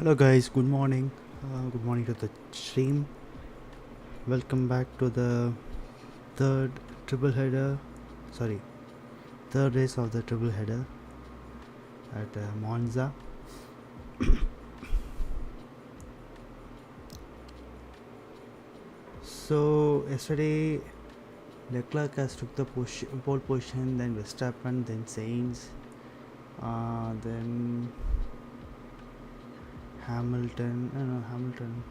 Hello guys, good morning. Good morning to the stream. Welcome back to the third triple header. Sorry, third race of the triple header at Monza. So yesterday Leclerc has took the pole position, then Verstappen, then Sainz, then Hamilton. No, Hamilton.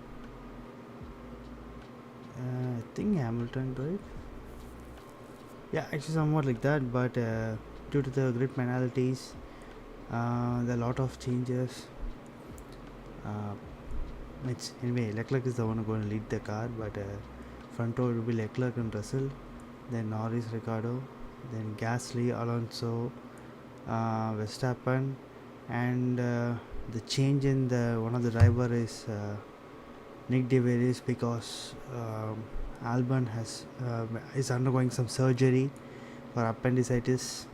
I think Hamilton, right? Yeah, actually somewhat like that, but due to the grid penalties, there are a lot of changes. Anyway, Leclerc is the one going to lead the car, but front row will be Leclerc and Russell, then Norris, Ricardo, then Gasly, Alonso, Verstappen, and the change in the one of the driver is Nick DeVries because Albon is undergoing some surgery for appendicitis.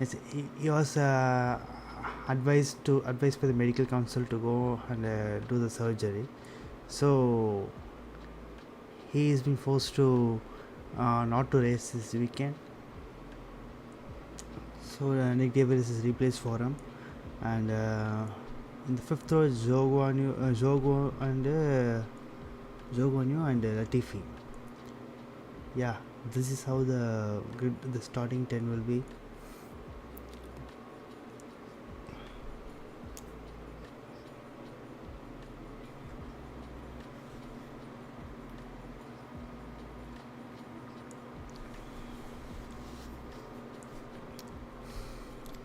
He was advised by the medical council to go and do the surgery, so he has been forced to not to race this weekend. So Nick Davis is replaced for him, and in the fifth row is Zhou Guanyu and Latifi. Yeah, this is how the starting 10 will be.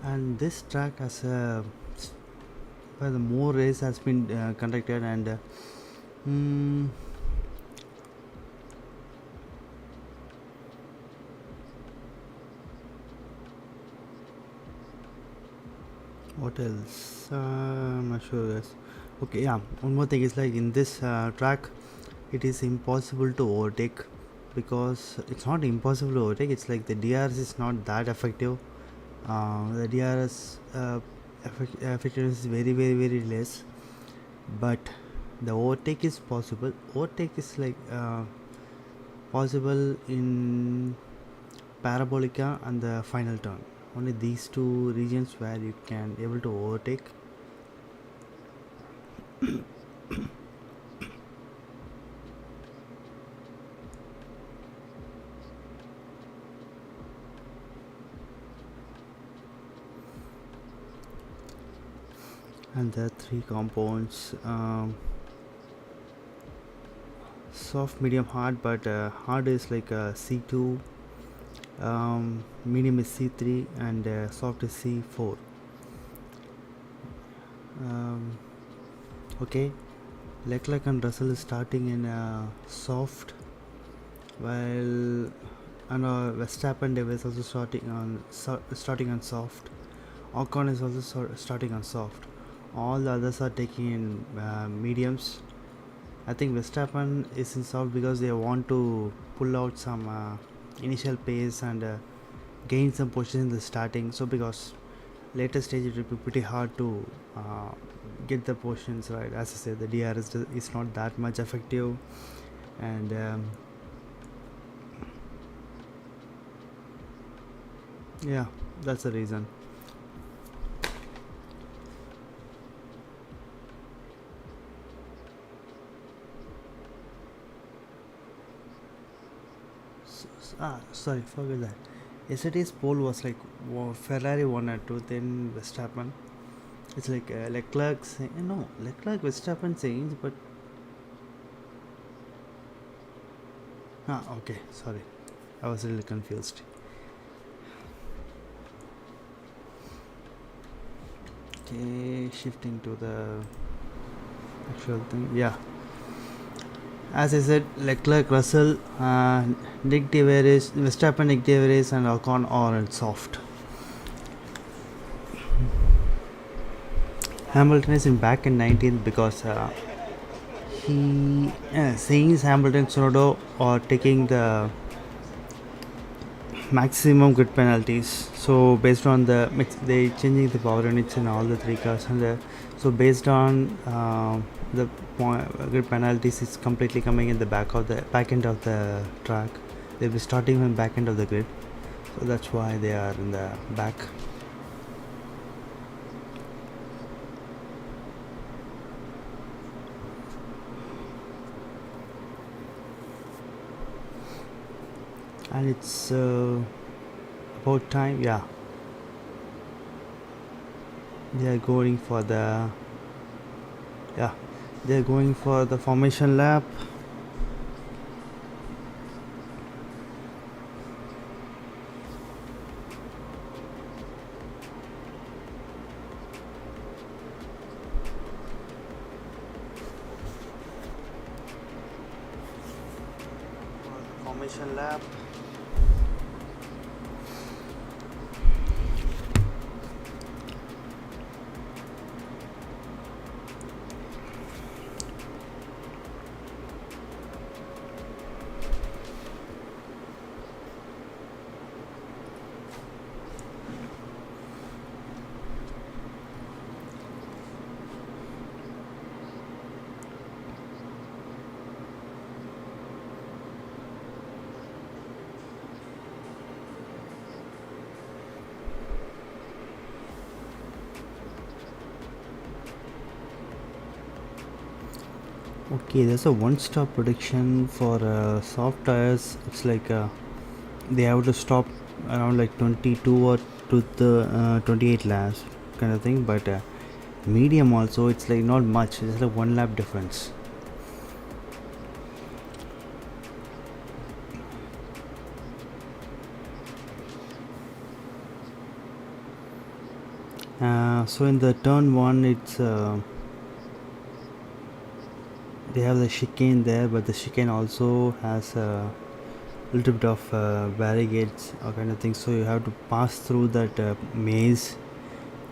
And this track has where the more race has been conducted, and what else? I'm not sure, guys. Okay, yeah, one more thing is like in this track it is impossible to overtake, because it's not impossible to overtake, it's like the DRS is not that effective. The DRS effectiveness is very less, but the overtake is possible. Overtake is like possible in Parabolica and the final turn. Only these two regions where you can able to overtake. And there are three compounds: soft, medium, hard. But hard is like C2, medium is C3, and soft is C4. Okay, Leclerc and Russell is starting in soft, while Verstappen is also starting on soft. Ocon is also starting on soft. All the others are taking in mediums. I think Verstappen is in soft because they want to pull out some initial pace and gain some position in the starting. So because later stage it will be pretty hard to get the positions right. As I said, the DRS is not that much effective, and yeah, that's the reason. Sorry, forget that. Yesterday's poll was like Ferrari 1 and 2, then Verstappen. It's like Leclerc saying, Leclerc, Verstappen saying, but okay, sorry, I was a little confused. Okay, shifting to the actual thing. Yeah, as I said, Leclerc, Russell, Nick DeVries, Verstappen, Nick DeVries, and Ocon are in soft. Hamilton is in back in 19th because he Sainz, Hamilton, Tsunoda are taking the maximum grid penalties. So based on they changing the power units in all the three cars, and so based on the grid penalties is completely coming in the back end of the track. They'll be starting from back end of the grid, so that's why they are in the back. And it's about time. Yeah, they are going for the formation lap. Formation lap. Okay, there's a one-stop prediction for soft tires. It's like they have to stop around like 22 or to the 28 laps kind of thing. But medium also, it's like not much. It's like 1 lap difference. So in the turn 1, it's they have the chicane there, but the chicane also has a little bit of barricades or kind of thing, so you have to pass through that maze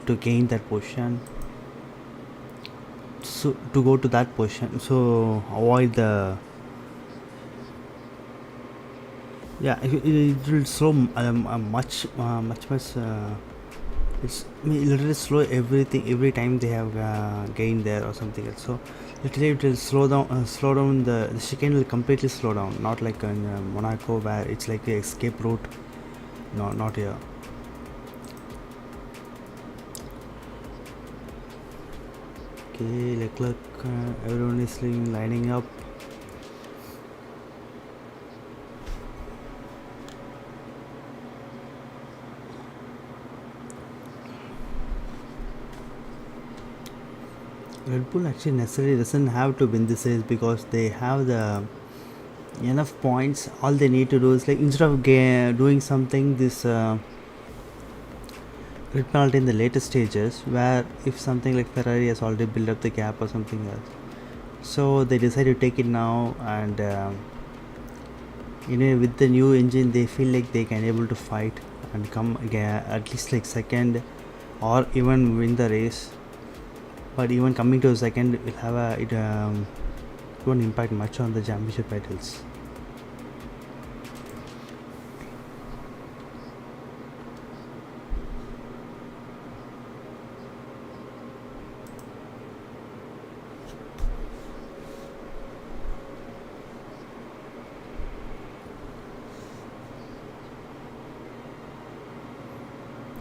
to gain that position, so to go to that position, so avoid the it will slow much it's literally slow every time they have gained there or something else. So literally it will slow down the chicane will completely slow down, not like in Monaco where it's like the escape route. No, not here. Okay, Leclerc, everyone is lining up. Red Bull actually necessarily doesn't have to win this race because they have the enough points. All they need to do is like, instead of doing something this grid penalty in the later stages, where if something like Ferrari has already built up the gap or something else, so they decide to take it now, and with the new engine they feel like they can able to fight and come again at least like second or even win the race. But even coming to a second, it have it won't impact much on the championship titles.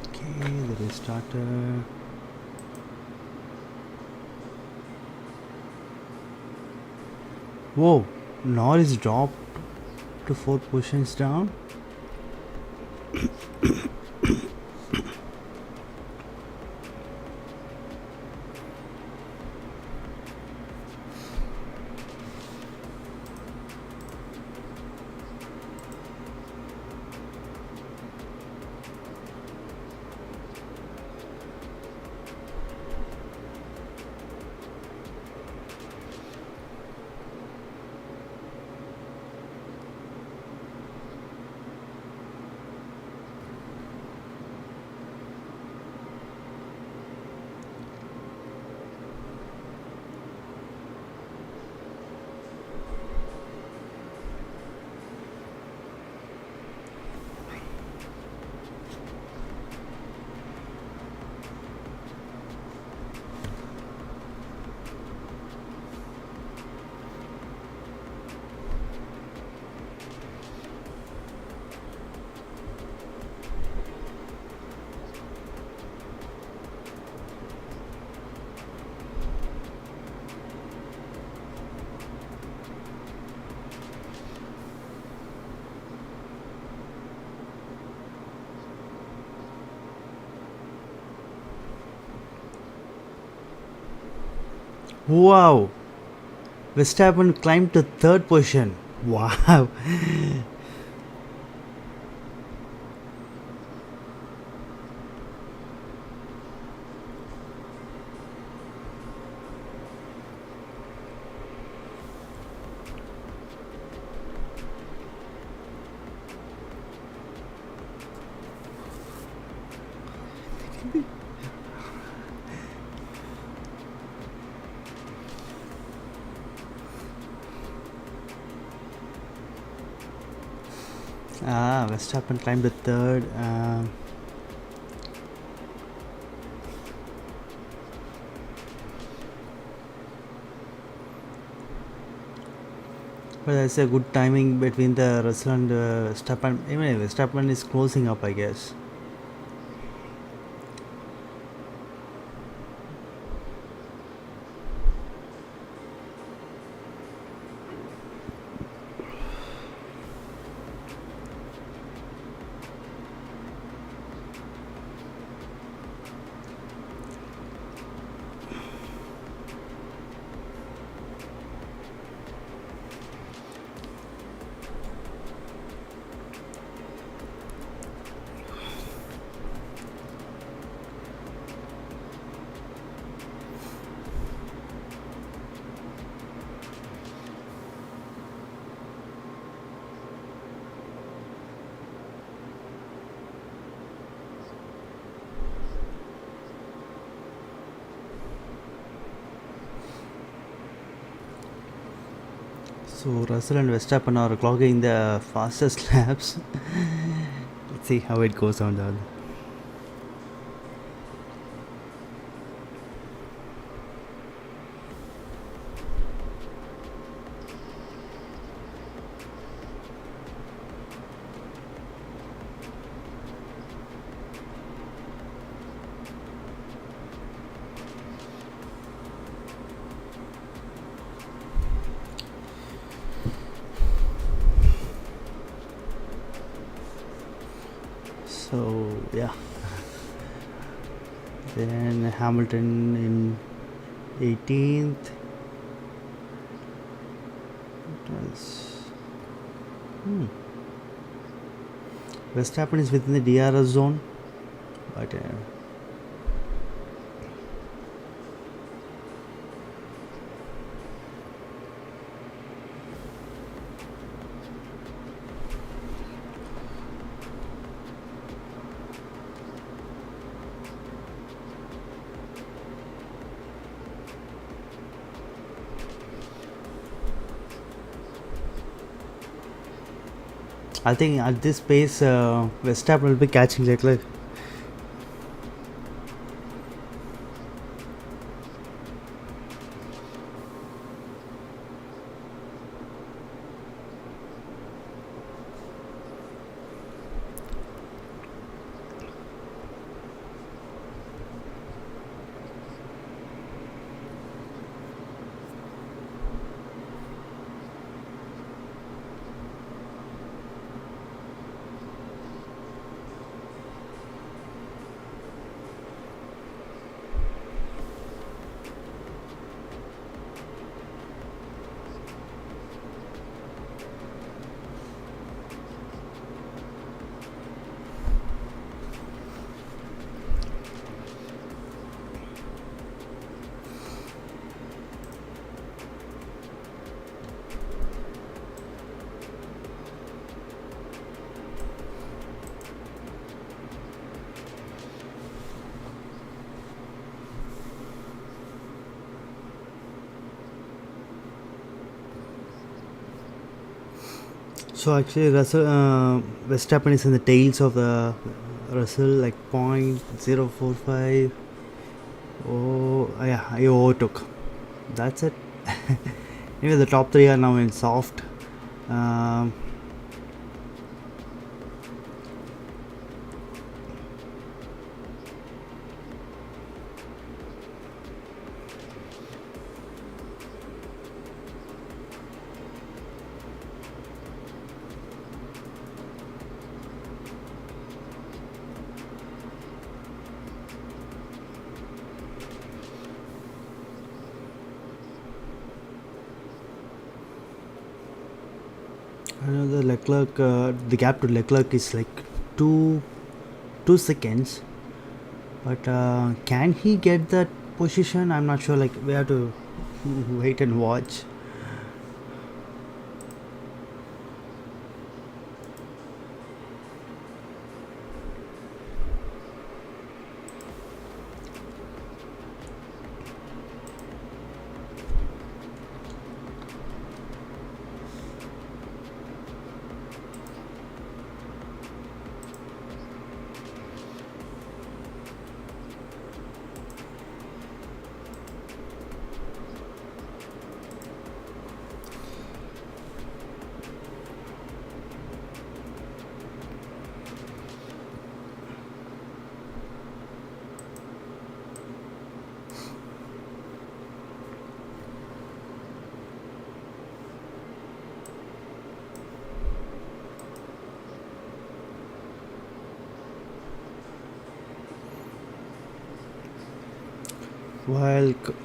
Okay, the restarter. Whoa, Norris dropped to 4 positions down. Wow! Verstappen climbed to third position. Wow! Verstappen climbed to third. But that's a good timing between the Russell and Verstappen. Anyway, Verstappen is closing up, I guess. So Russell and Verstappen are clogging the fastest laps. Let's see how it goes on the. So yeah. Then Hamilton in 18th. Verstappen is within the DRS zone, but I think at this pace, Verstappen will be catching Leclerc. So actually, Verstappen is in the tails of the Russell, like 0.045. Oh yeah, I overtook. That's it. Anyway, the top three are now in soft. Um, Leclerc, the gap to Leclerc is like two 2 seconds. But can he get that position? I'm not sure. Like we have to wait and watch.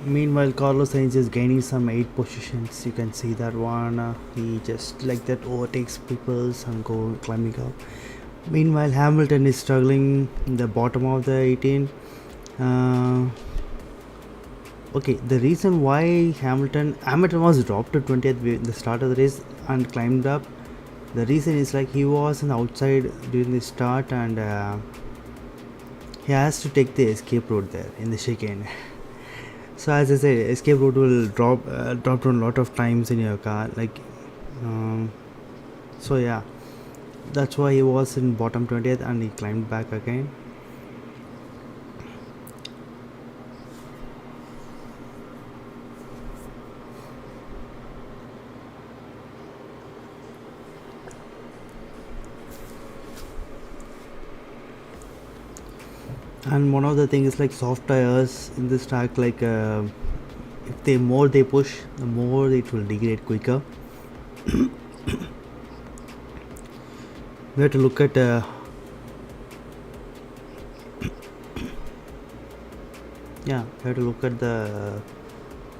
Meanwhile, Carlos Sainz is gaining some 8 positions. You can see that one. He just like that overtakes people and go climbing up. Meanwhile, Hamilton is struggling in the bottom of the 18. Okay, the reason why Hamilton was dropped to 20th in the start of the race and climbed up. The reason is like he was on the outside during the start and he has to take the escape route there in the chicane. So as I said, escape route will drop down a lot of times in your car. Like, so yeah, that's why he was in bottom 20th and he climbed back again. And one of the things is like soft tires in this track, like if the more they push, the more it will degrade quicker. We have to look at the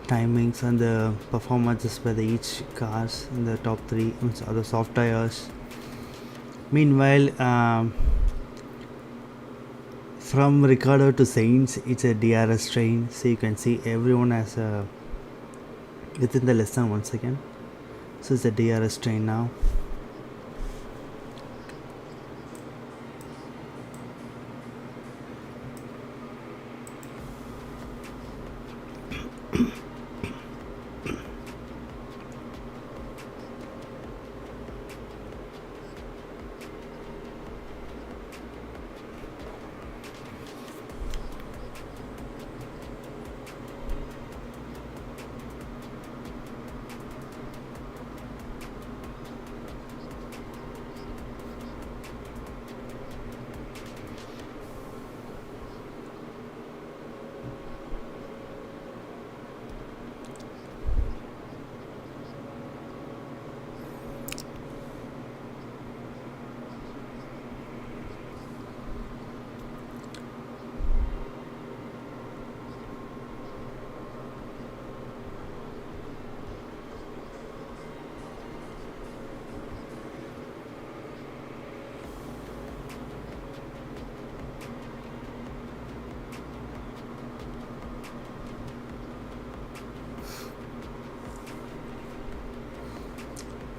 timings and the performances by the each cars in the top three, are the soft tires. Meanwhile, from Ricardo to Sainz, it's a DRS train, so you can see everyone has a within the less than 1 second. So it's a DRS train now.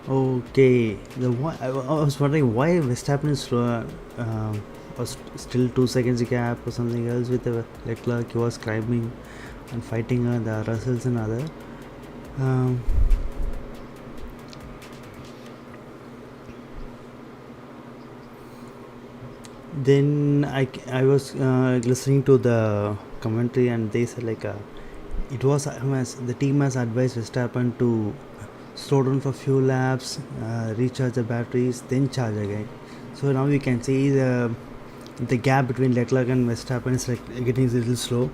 Okay, I was wondering why Verstappen is was still 2 seconds gap or something else with the Leclerc. He was climbing and fighting the Russells and other. Then I was listening to the commentary and they said like it was the team has advised Verstappen to slow down for few laps, recharge the batteries, then charge again. So now you can see the gap between Leclerc and Verstappen is like getting a little slow.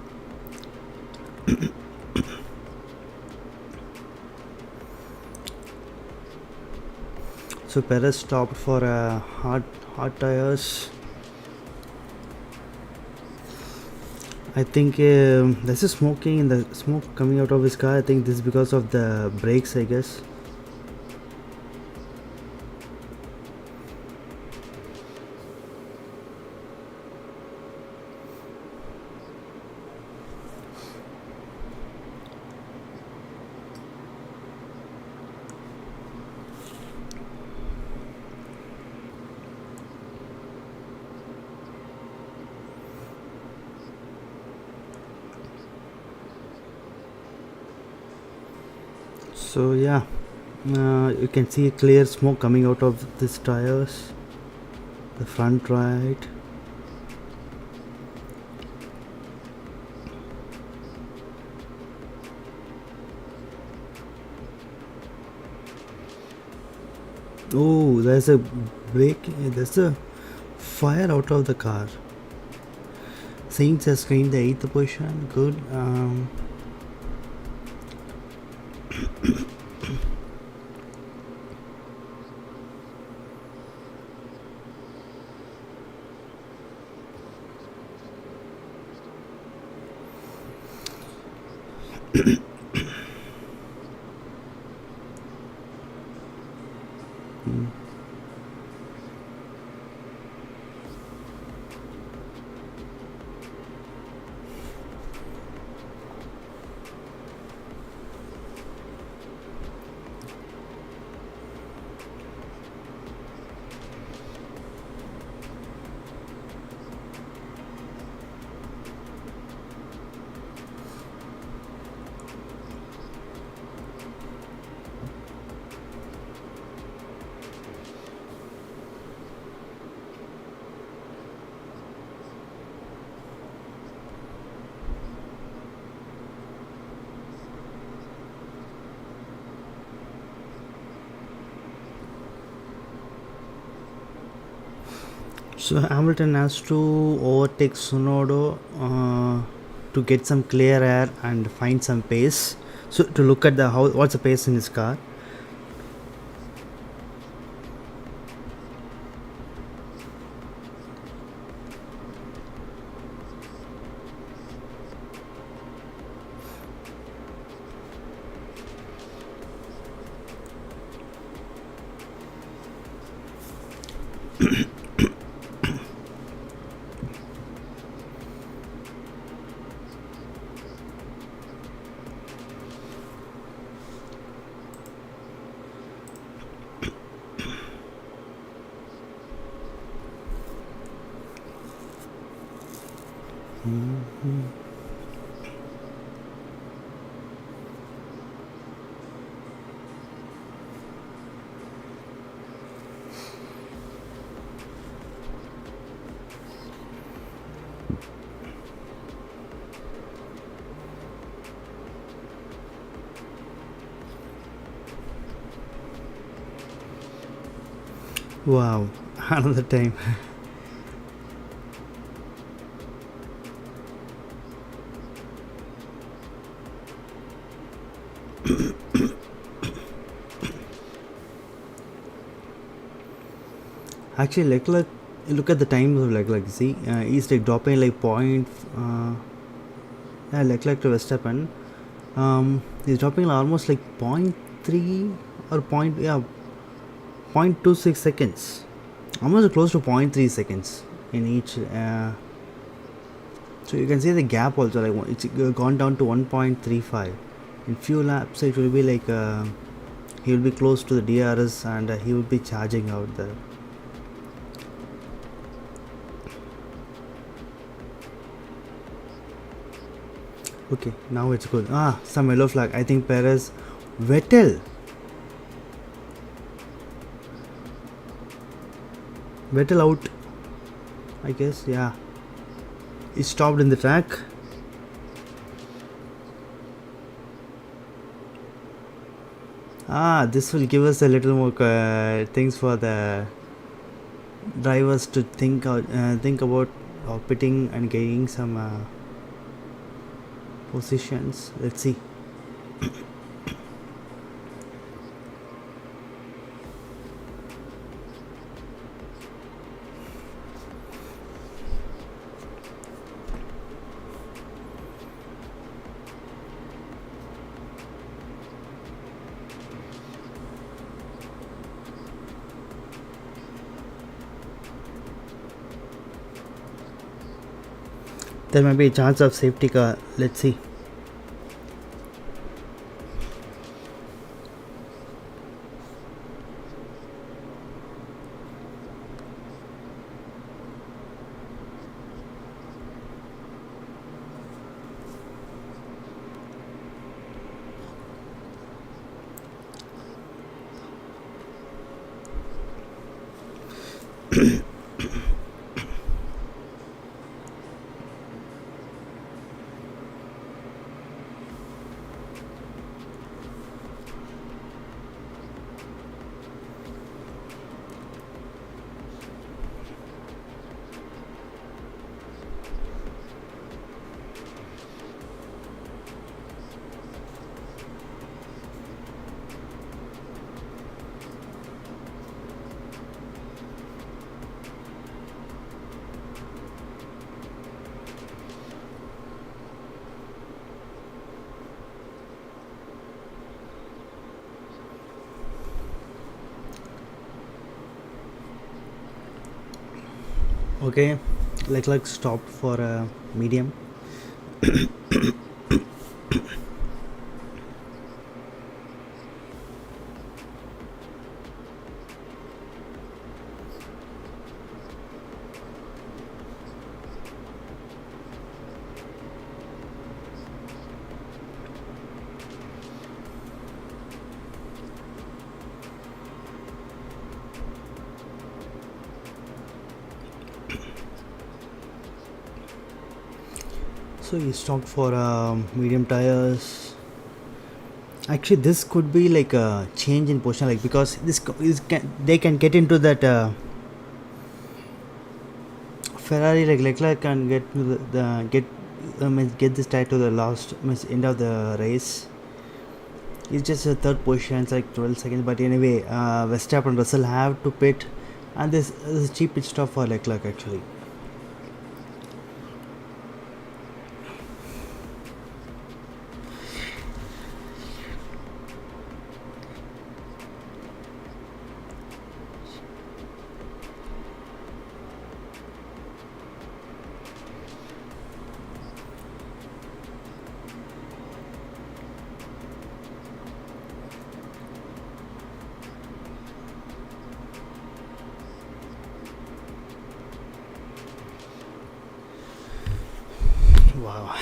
So Perez stopped for hard tires. I think there's a smoking in the smoke coming out of his car. I think this is because of the brakes, I guess. So yeah, you can see a clear smoke coming out of these tires, the front right. Oh, there's a break. There's a fire out of the car. Saints has gained the 8th position. Good. So Hamilton has to overtake Tsunoda to get some clear air and find some pace. So to look at the what's the pace in his car. Wow, another time. Actually, Leclerc, look at the time of Leclerc. See, he's like dropping like point. Leclerc to Verstappen. He's dropping like almost like 0.3 or point. Yeah, 0.26 seconds. Almost close to 0.3 seconds in each. So you can see the gap also. Like it's gone down to 1.35. In few laps, it will be like he will be close to the DRS and he will be charging out there. Okay, now it's good. Some yellow flag. I think Perez, Vettel out. I guess, yeah. He stopped in the track. This will give us a little more things for the drivers to think about pitting and gaining some positions. Let's see. There might be a chance of safety car. Let's see. Okay, Leclerc stopped for a medium. So he stopped for medium tires. Actually, this could be like a change in position, like because they can get into that Ferrari, like Leclerc can get to get this tire to the last end of the race. It's just a third position. It's like 12 seconds, but anyway, Verstappen and Russell have to pit, and this is a cheap pit stop for Leclerc actually. Wow.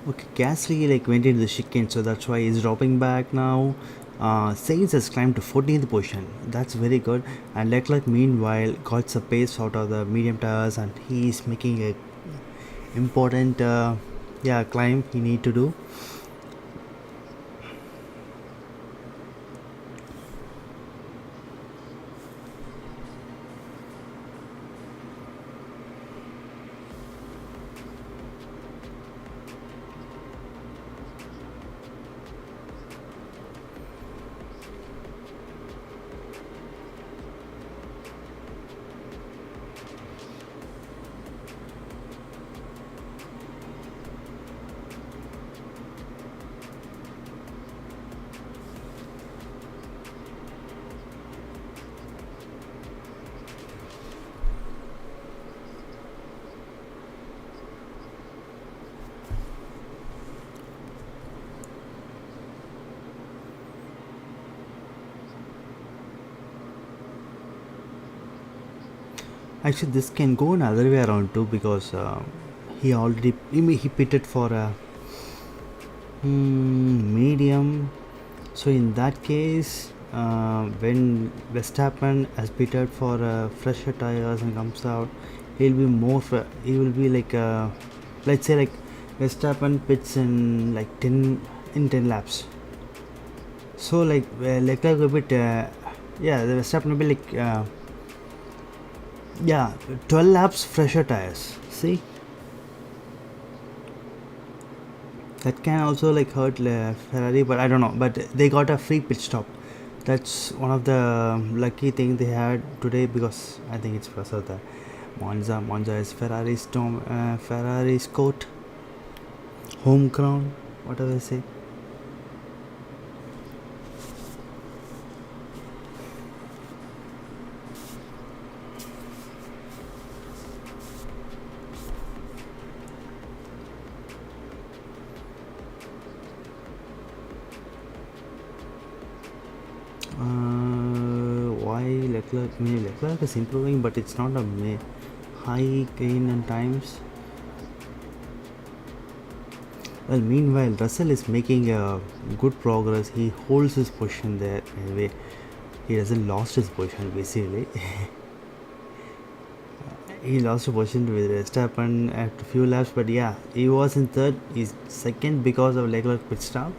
Okay, Gasly like went into the chicane, so that's why he's dropping back now. Sainz has climbed to 14th position. That's very good. And Leclerc, meanwhile, got some pace out of the medium tires, and he's making a important climb he need to do. Actually, this can go another way around too, because he pitted for a medium. So in that case, when Verstappen has pitted for fresher tires and comes out, he will be like let's say like Verstappen pits in like 10 laps. So like Leclerc will be the Verstappen will be like 12 laps fresher tires. See, that can also like hurt Ferrari, but I don't know. But they got a free pit stop, That's one of the lucky thing they had today, because I think it's because of the Monza is Ferrari's court, home ground, whatever I say. Why Leclerc? Leclerc is improving, but it's not a high gain in times. Well, meanwhile, Russell is making a good progress. He holds his position there. Anyway, he doesn't lost his position basically. He lost a position with Verstappen after a few laps, but yeah, he was in third. He's second because of Leclerc pit stop.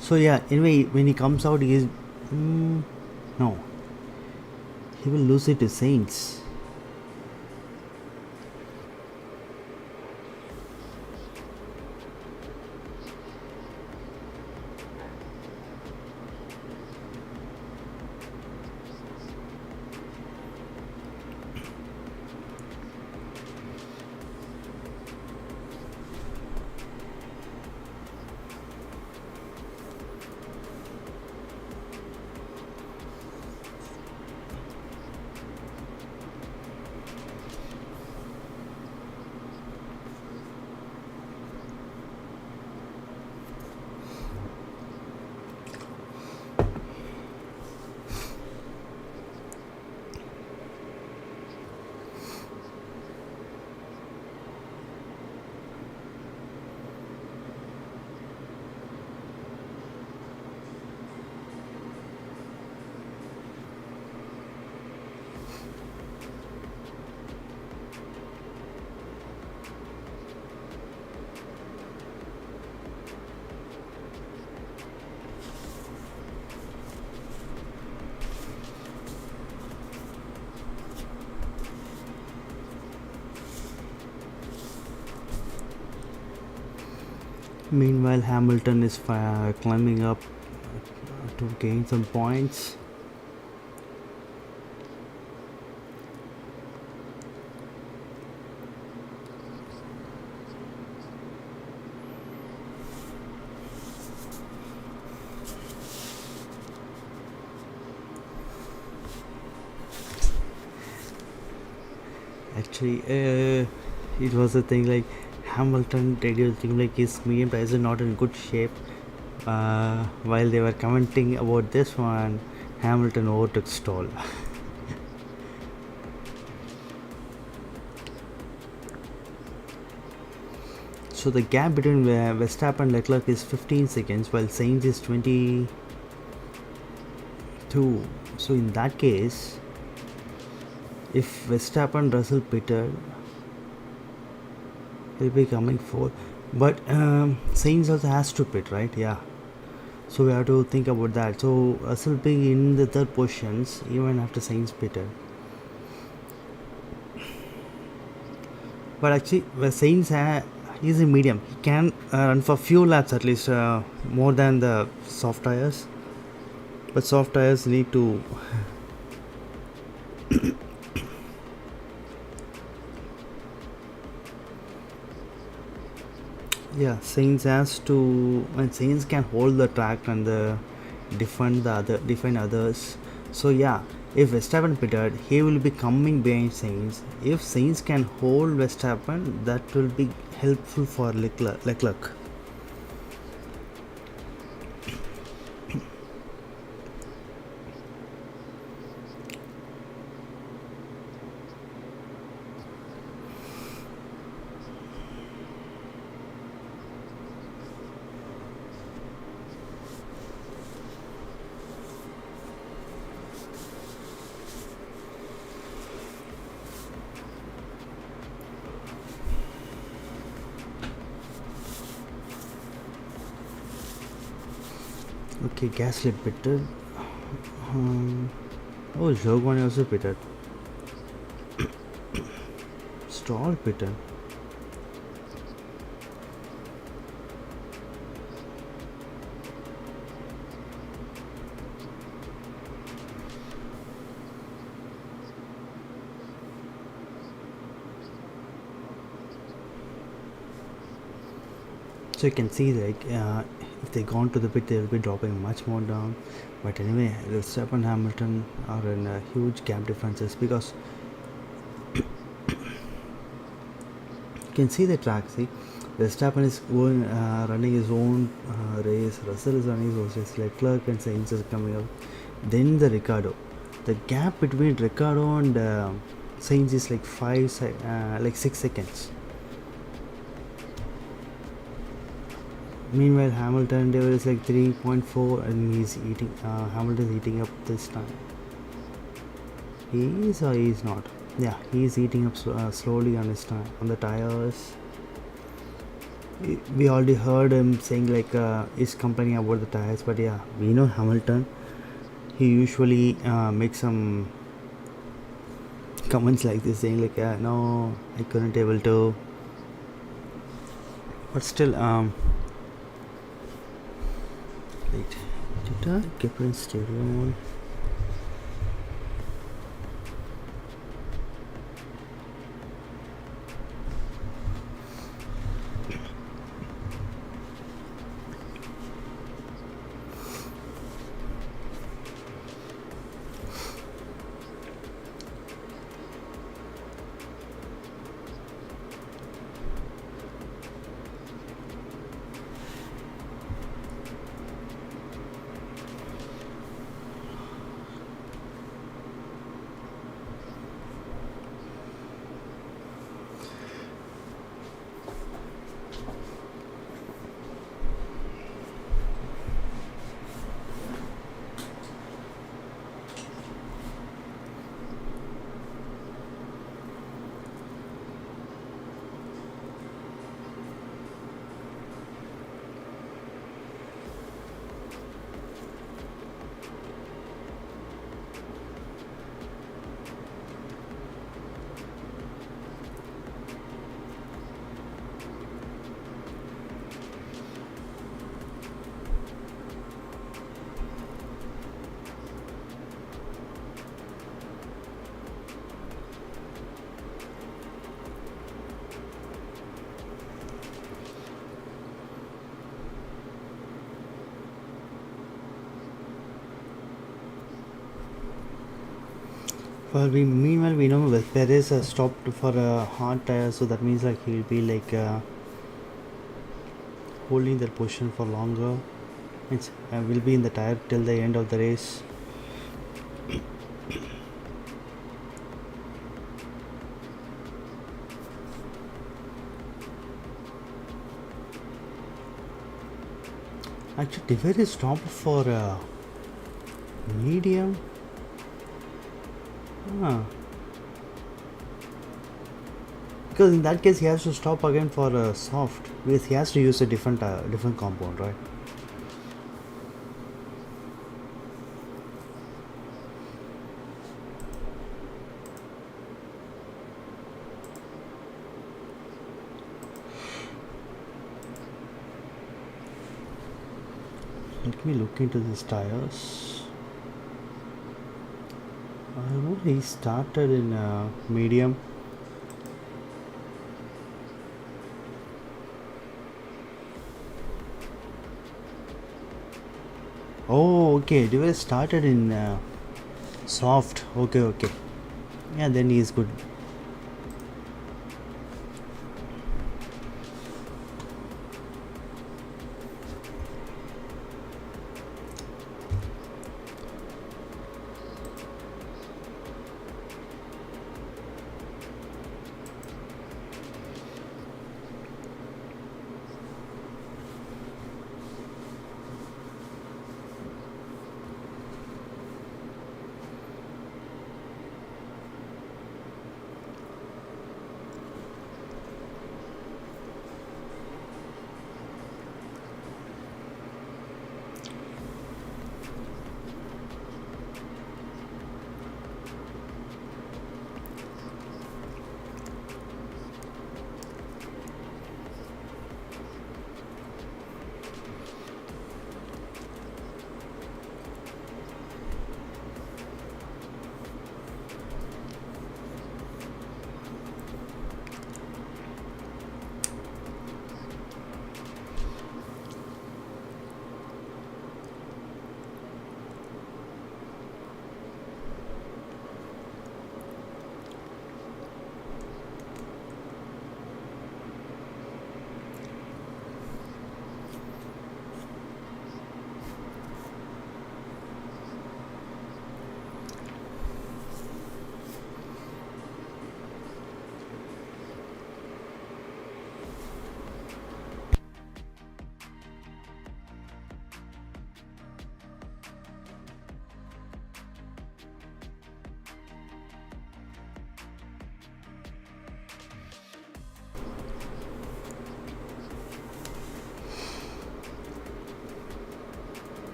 So yeah, anyway, when he comes out, he is no, he will lose it to Saints. Meanwhile, Hamilton is climbing up to gain some points. Actually, it was a thing like Hamilton radio thing like his medium tires are not in good shape. While they were commenting about this one, Hamilton overtook Stoll. So the gap between Verstappen and Leclerc is 15 seconds, while Sainz is 22. So in that case, if Verstappen Russell pitted, he'll be coming forth. But Sainz also has to pit, right? Yeah. So we have to think about that. So Russell being in the third positions even after Sainz pitted. But actually, Sainz is in medium. He can run for few laps at least, more than the soft tires. But soft tires need to yeah, Sainz has to, and Sainz can hold the track and defend others. So yeah, if Verstappen pitted, he will be coming behind Sainz. If Sainz can hold Verstappen, that will be helpful for Leclerc. Okay, Gasly pitted. Oh, Jogan also pitted. Stroll pitted. So you can see like if they gone to the pit, they will be dropping much more down. But anyway, Verstappen and Hamilton are in a huge gap differences because you can see the track. See, Verstappen is going running his own race. Russell is running his own race. Leclerc and Sainz is coming up. Then the Ricardo. The gap between Ricardo and Sainz is like 6 seconds. Meanwhile, Hamilton level is like 3.4, and Hamilton is eating up this time. He is or he is not? Yeah, he is eating up slowly on his time on the tires. We already heard him saying like he's complaining about the tires, but yeah, we know Hamilton. He usually makes some comments like this, saying like, "No, I couldn't able to." But still, wait, did I get in stereo mode? Well, meanwhile we know that Perez has stopped for a hard tire, so that means like he'll be like holding that position for longer. Means will be in the tire till the end of the race. Actually, Perez stopped for medium. Because in that case he has to stop again for soft, because he has to use a different compound, right? Let me look into these tires. I know he started in medium. Oh, okay. They started in soft. Okay. Yeah, then he is good.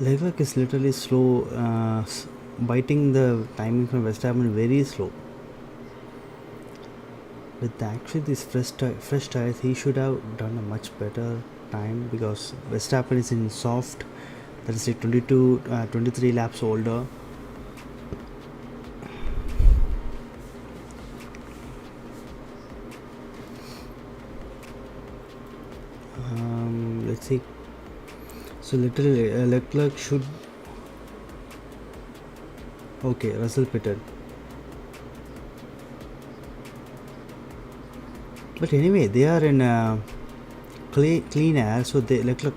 Leclerc is literally slow, biting the timing from Verstappen very slow. With actually these fresh tires, he should have done a much better time because Verstappen is in soft, that is like 23 laps older. Let's see. So literally Leclerc should. Okay, Russell pitted. But anyway, they are in clean air, so they Leclerc.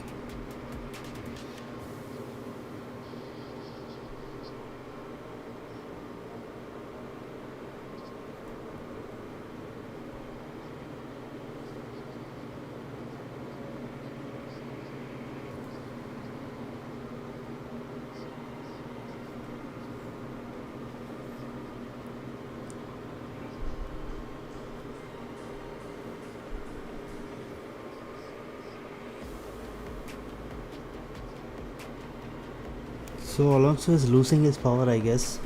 So Alonso is losing his power, I guess.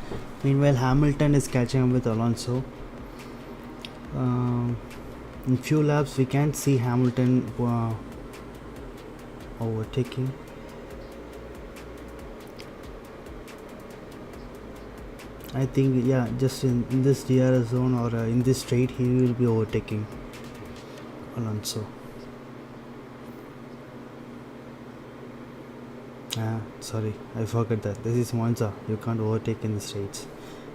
Meanwhile, Hamilton is catching up with Alonso. In few laps, we can't see Hamilton overtaking. I think, yeah, just in this DRS zone or in this straight, he will be overtaking Alonso. Sorry, I forgot that. This is Monza. You can't overtake in the straights.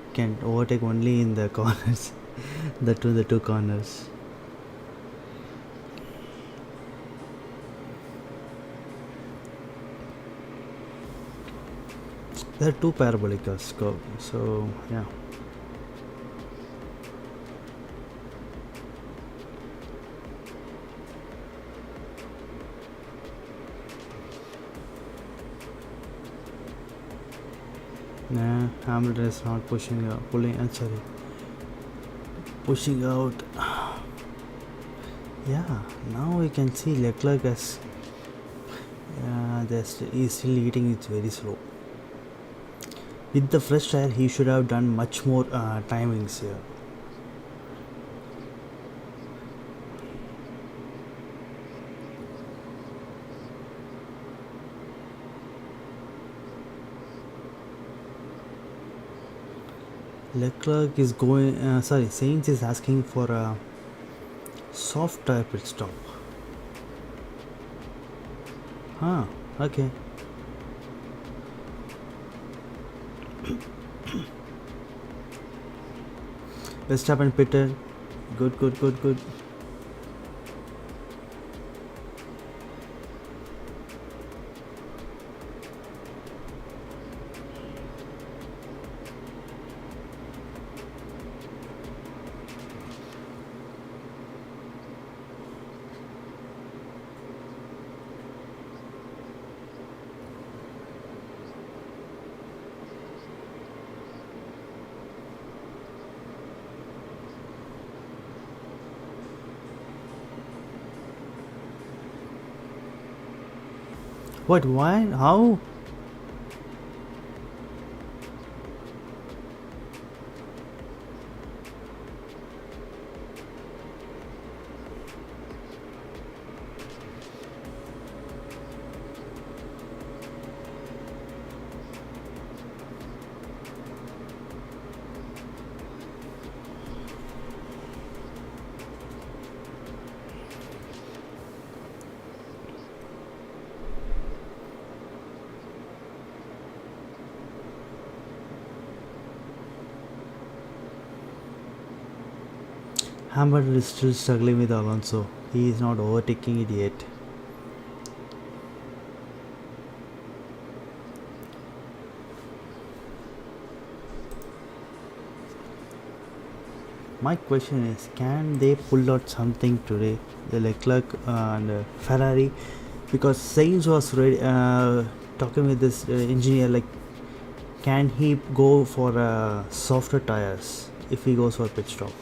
You can overtake only in the corners. the two corners. There are two parabolic curves, so yeah. Nah, Hamilton is not pushing out. Yeah, now we can see Leclerc as he's still eating it very slow. With the fresh tire, he should have done much more timings here. Leclerc is going. Sainz is asking for a soft tire pit stop. Okay. Verstappen pitted. Good. What? Why? How? Hamilton is still struggling with Alonso. He is not overtaking it yet. My question is, can they pull out something today, the Leclerc and Ferrari? Because Sainz was talking with this engineer, like, can he go for softer tires if he goes for pit stop?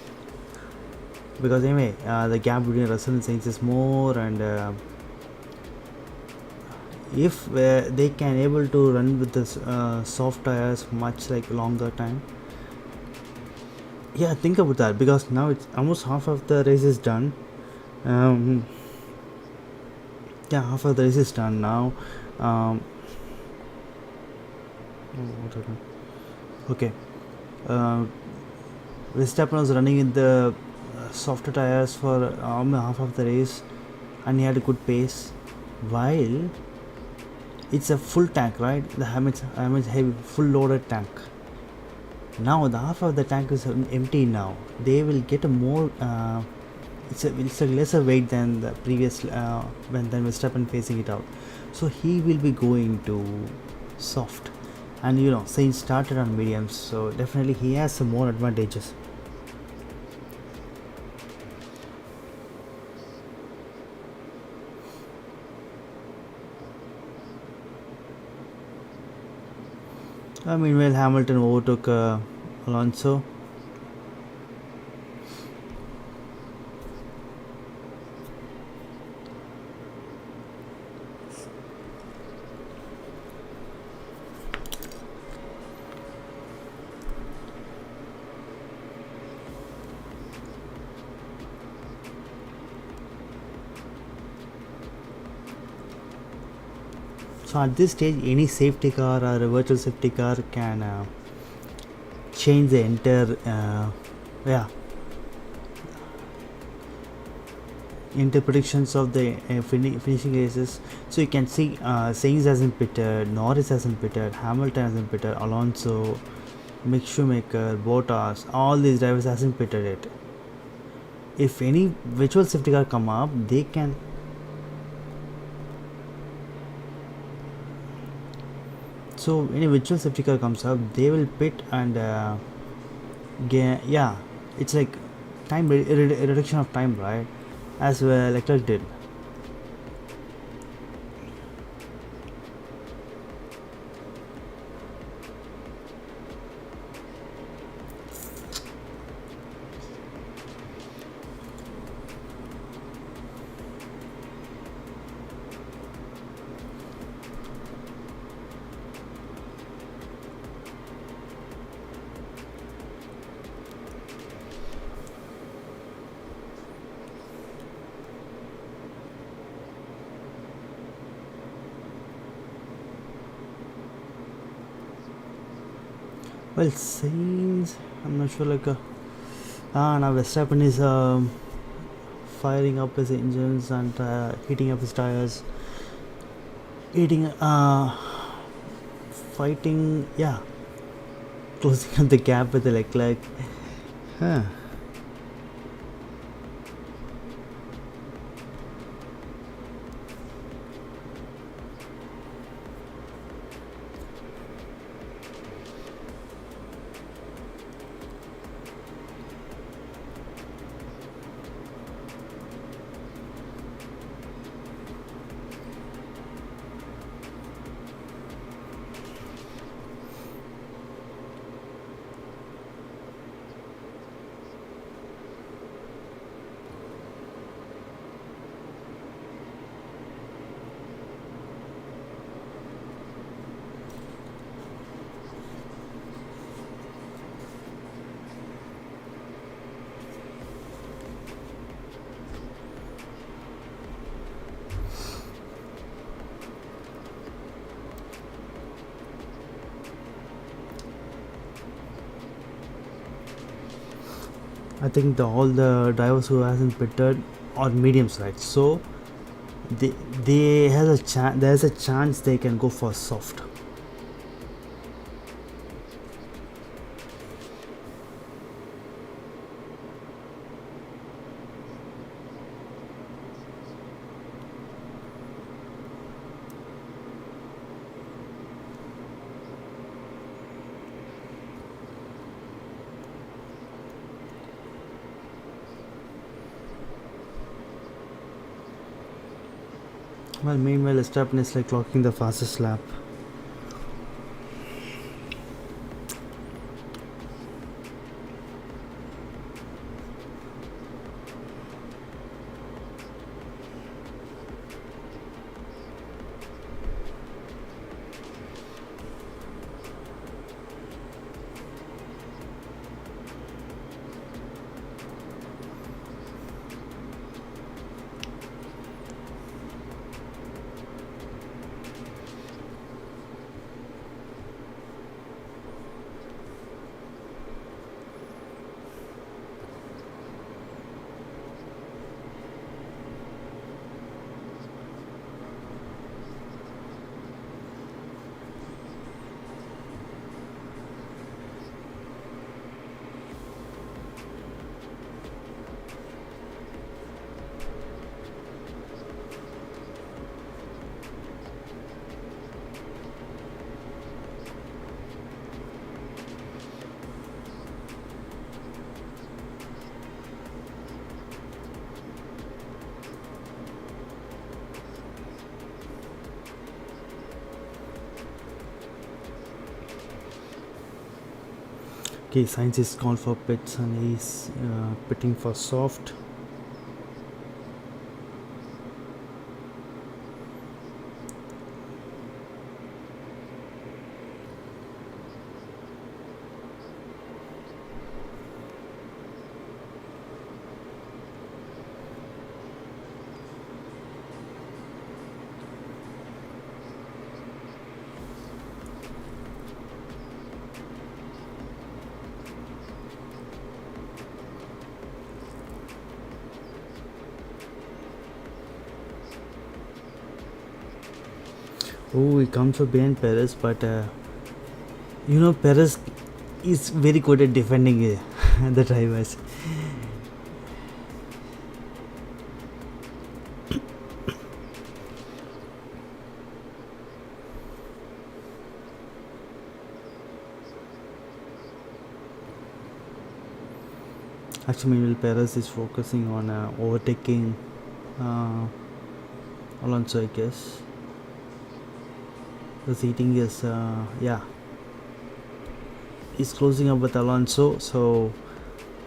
Because anyway, the gap between Russell and Sainz is more, and if they can able to run with this soft tires much like longer time. Yeah, think about that, because now it's almost half of the race is done. um, yeah, half of the race is done now. What happened? Okay. uh, Verstappen was running in the softer tires for half of the race, and he had a good pace. While it's a full tank, right? The Hamilton heavy, full loaded tank. Now the half of the tank is empty. Now they will get a more. It's a lesser weight than the previous when then Verstappen facing it out. So he will be going to soft, and Sainz started on mediums, so definitely he has some more advantages. Meanwhile, Hamilton overtook Alonso. So at this stage, any safety car or a virtual safety car can change the entire predictions of the finishing races. So you can see Sainz hasn't pitted, Norris hasn't pitted, Hamilton hasn't pitted, Alonso, Mick Schumacher, Bottas, all these drivers hasn't pitted it. If any virtual safety car come up, they can. So any virtual safety car comes up, they will pit and it's like time reduction of time, right? As well Leclerc did. Well, Sainz, I'm not sure. Now Verstappen is firing up his engines and heating up his tires, fighting, closing up the gap with the Leclerc. Huh. I think all the drivers who hasn't pitted are mediums, right? So they has a chance. There's a chance they can go for soft. Well, meanwhile, Verstappen is clocking the fastest lap. Okay, Science is called for pits and he's pitting for soft. Oh, he comes for behind Perez, but Perez is very good at defending the drivers. Actually, meanwhile, Perez is focusing on overtaking Alonso, I guess. The seating is, he's closing up with Alonso, so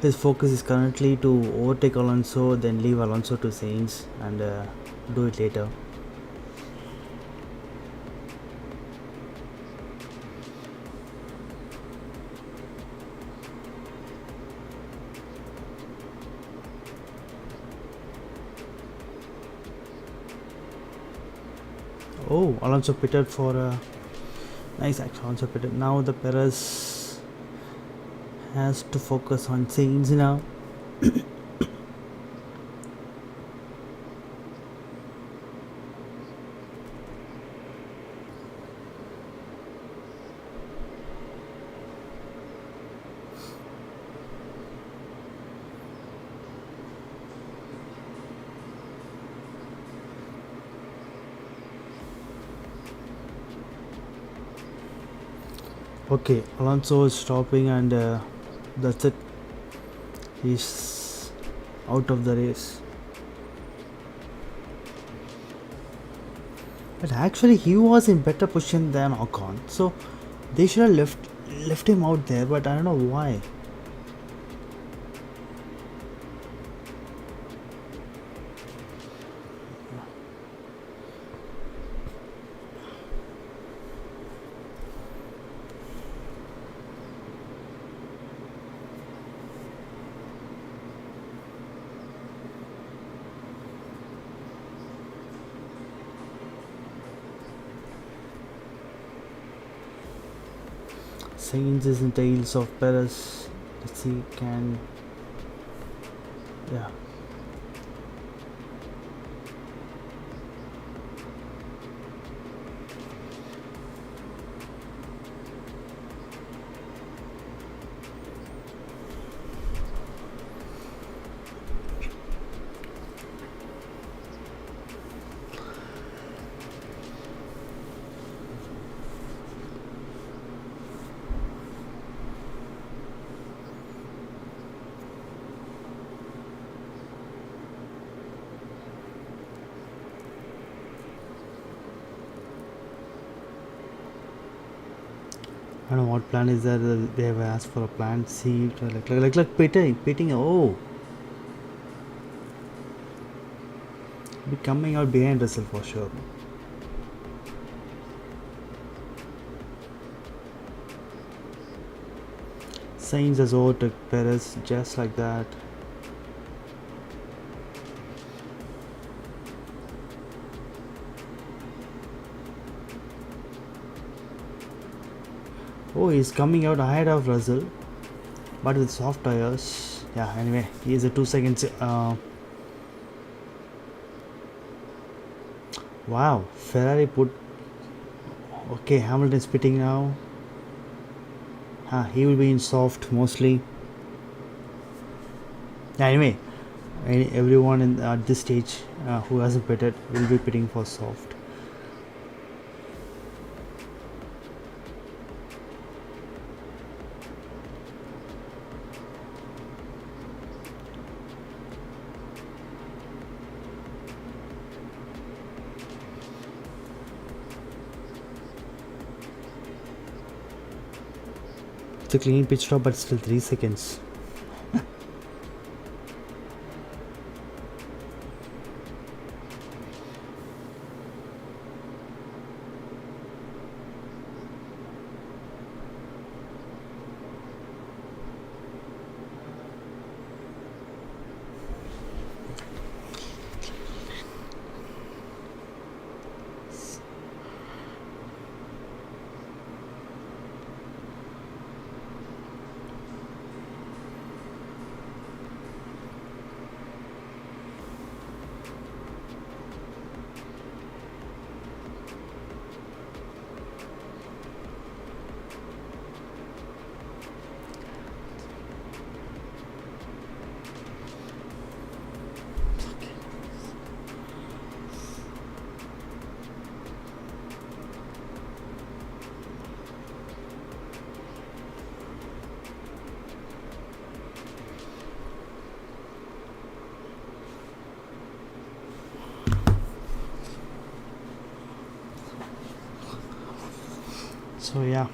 his focus is currently to overtake Alonso, then leave Alonso to Sainz and do it later. Oh, Alonso pitted for nice action. Alonso pitted. Now the Perez has to focus on Sainz now. Okay, Alonso is stopping and that's it. He's out of the race. But actually, he was in better position than Ocon, so they should have left him out there. But I don't know why. Sainz is in tails of Perez. Let's see, can. Yeah. I don't know what plan is there. They have asked for a plan. See, like pitting. Oh, be coming out behind Russell for sure. Sainz has overtook Perez just like that. Oh, he's coming out ahead of Russell, but with soft tires. Yeah, anyway, he is a 2 seconds. Wow, Ferrari put. Okay, Hamilton is pitting now. He will be in soft mostly. Anyway, everyone at this stage who hasn't pitted will be pitting for soft. It's a clean pit stop, but still 3 seconds. So yeah,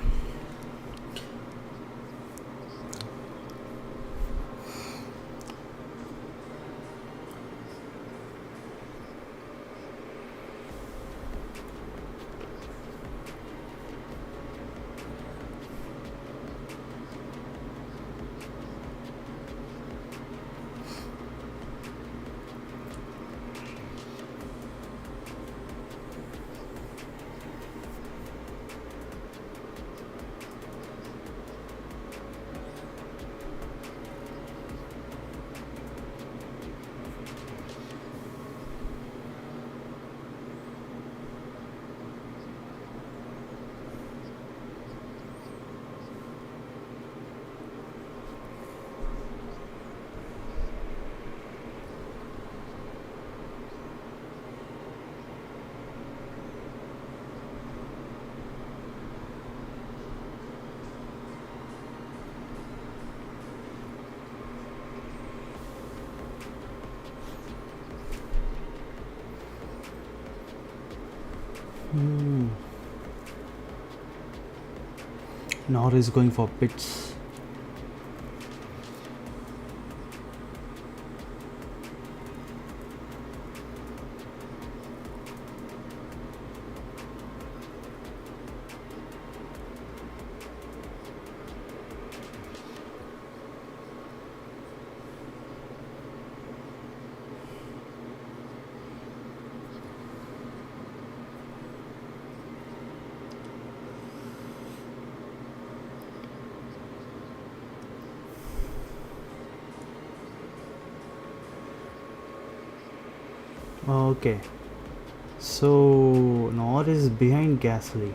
Norris going for pits. Okay, so Norris behind Gasly.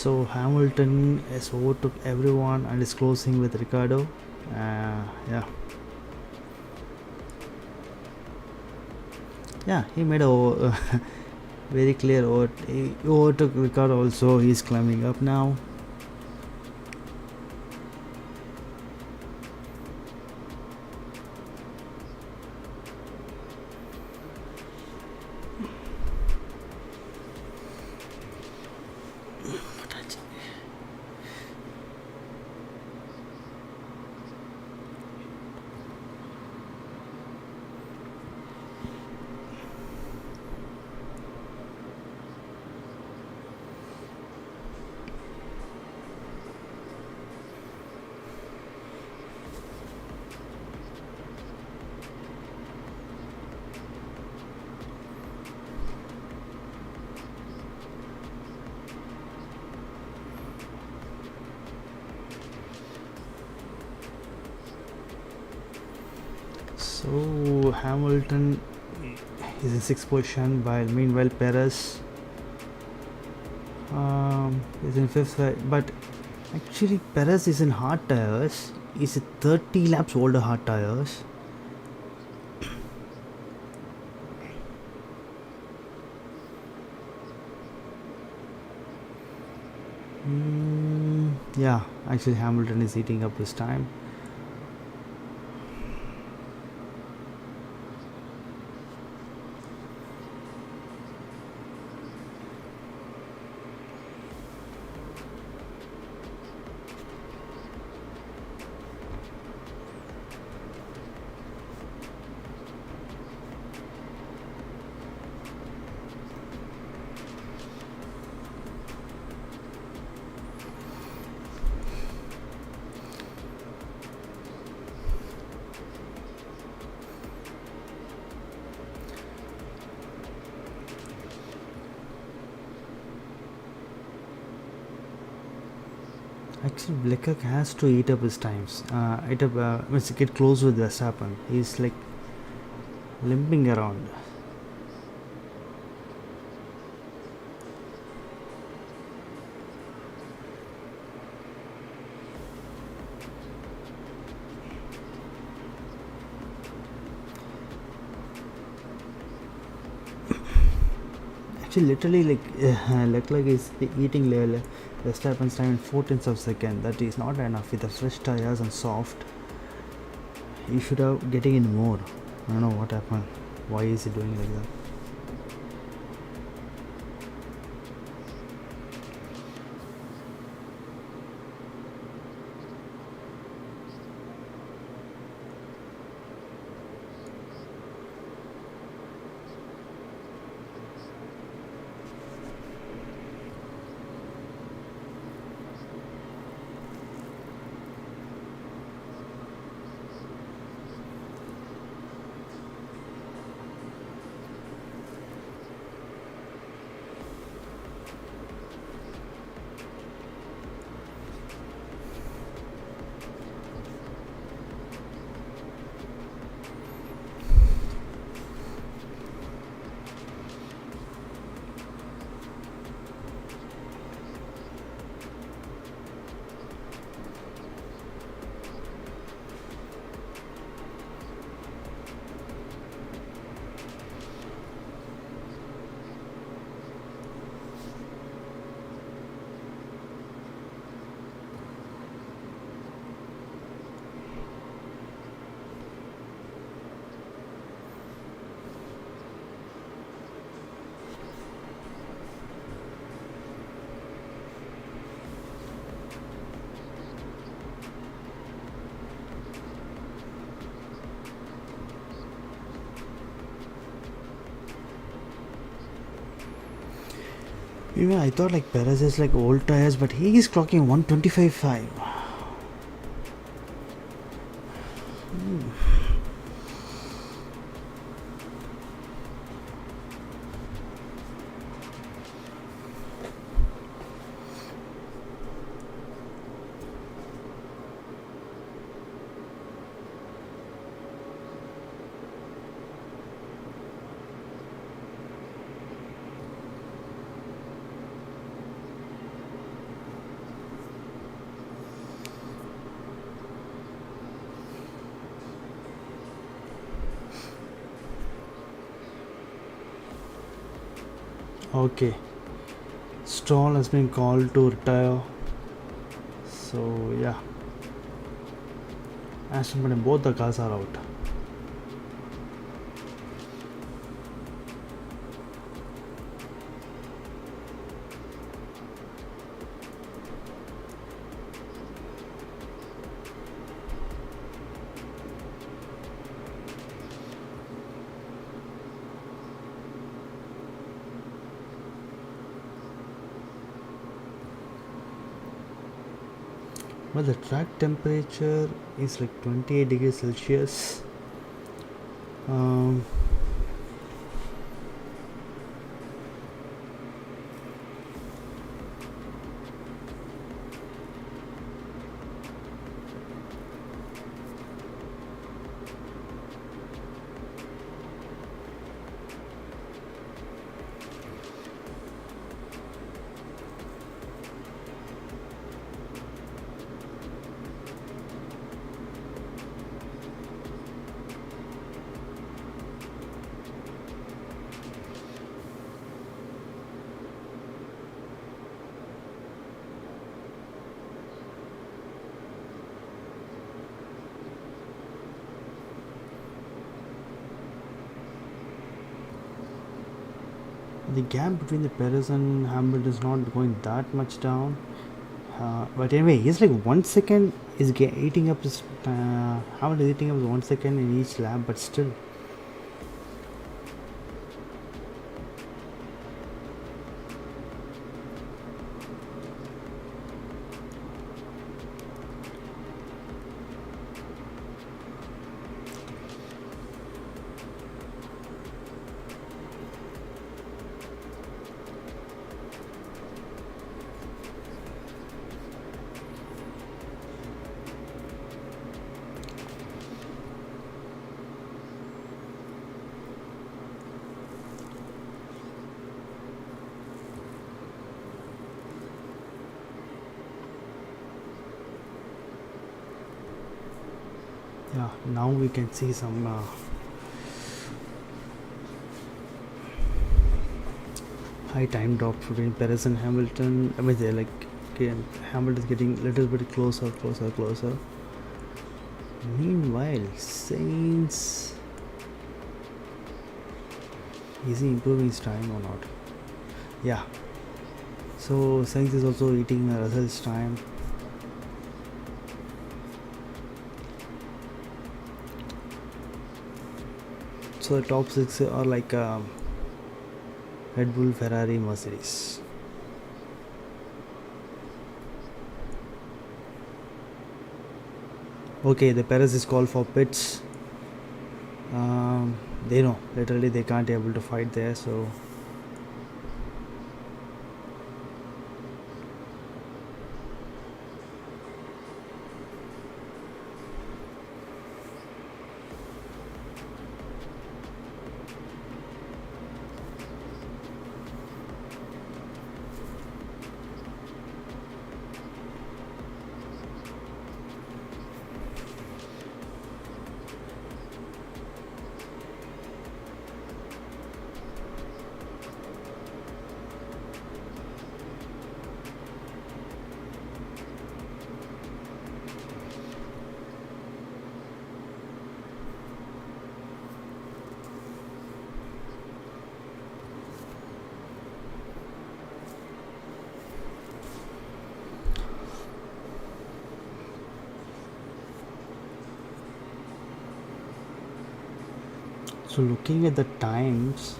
So Hamilton has overtook everyone and is closing with Ricardo. Yeah, he made a very clear he overtook Ricardo also. He's climbing up now. Hamilton is in sixth position, while meanwhile Perez is in fifth. But actually, Perez is in hard tires. He's at 30 laps older hard tires. Yeah, actually Hamilton is eating up his time. Actually, Leclerc has to eat up his times. Get close with Verstappen. He's like limping around. Actually, literally, Leclerc is eating Verstappen's time in 14ths of a second. That is not enough. With the fresh tires and soft, he should have getting in more. I don't know what happened. Why is he doing like that? Even I thought like Perez is like old tires, but he is clocking 125.5. Okay, Stroll has been called to retire. So yeah, Aston Martin, both the cars are out. Well, the track temperature is like 28 degrees Celsius. The gap between the Perez and Hamilton is not going that much down. But anyway, he's like 1 second is eating up his. Hamilton is eating up 1 second in each lap, but still. Yeah, now we can see some high time drop between Perez and Hamilton. I mean, they're like Hamilton is getting a little bit closer. Meanwhile, Sainz, is he improving his time or not? Yeah. So Sainz is also eating Russell's time. So the top six are like Red Bull, Ferrari, Mercedes. Okay, the Perez is called for pits. They know literally they can't be able to fight there, so looking at the times,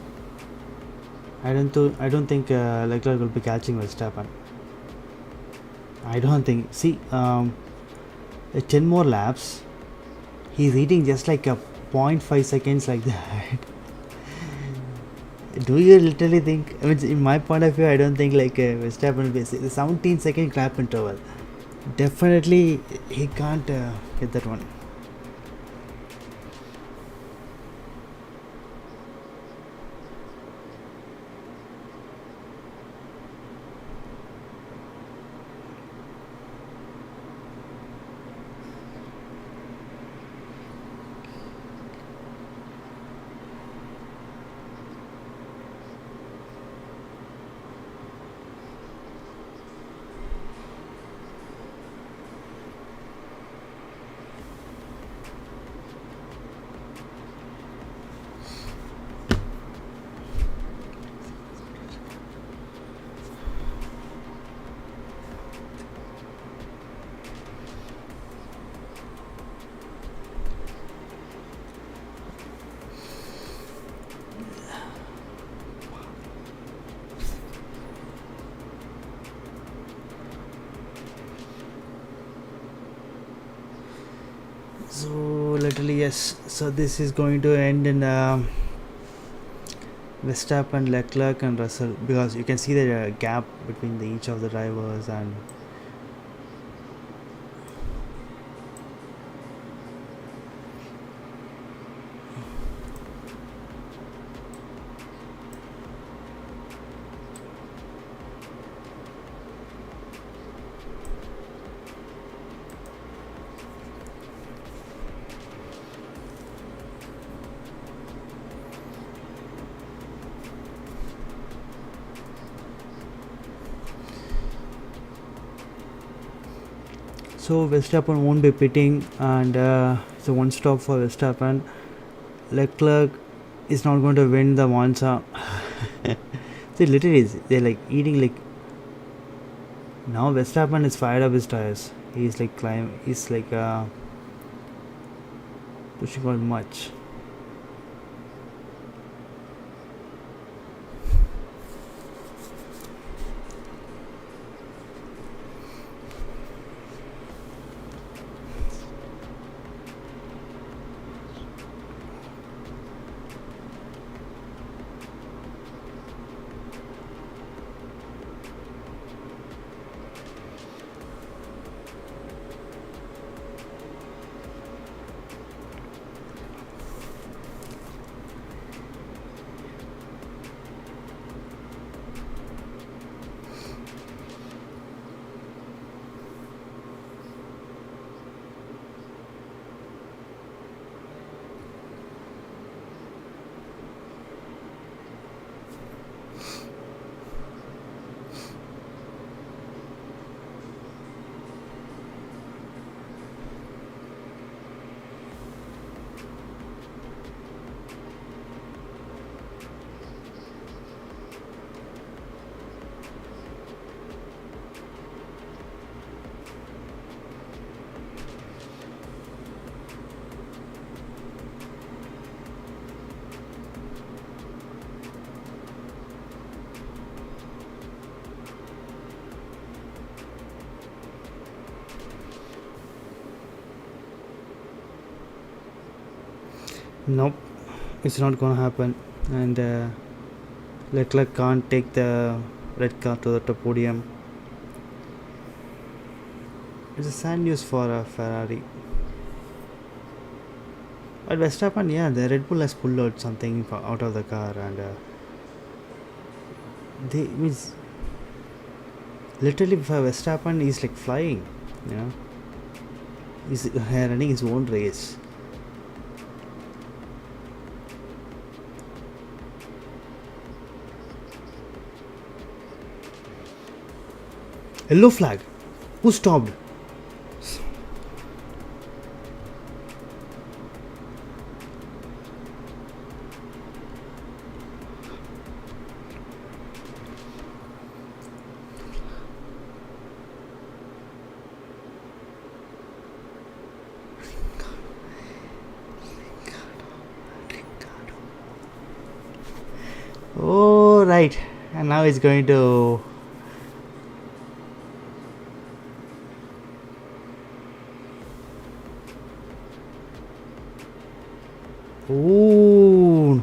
I don't think Leclerc will be catching Verstappen. I don't think. See, 10 more laps. He's eating just like a 0.5 seconds like that. Do you literally think? I mean, in my point of view, I don't think like Verstappen will be the 17-second lap interval. Definitely, he can't get that one. So literally yes. So this is going to end in Verstappen, Leclerc, and Russell, because you can see the gap between each of the drivers. And so Verstappen won't be pitting, and so one stop for Verstappen. Leclerc is not going to win the Monza. They literally they're like eating like now Verstappen is fired up his tires. He's like he's like pushing on much. Nope, it's not gonna happen. And Leclerc can't take the red car to the podium. It's a sad news for Ferrari. But Verstappen, yeah, the Red Bull has pulled out something out of the car, and they means literally for Verstappen is like flying, you know. He's running his own race. Yellow flag. Who stopped? Oh, right. And now he's going to. Ooh.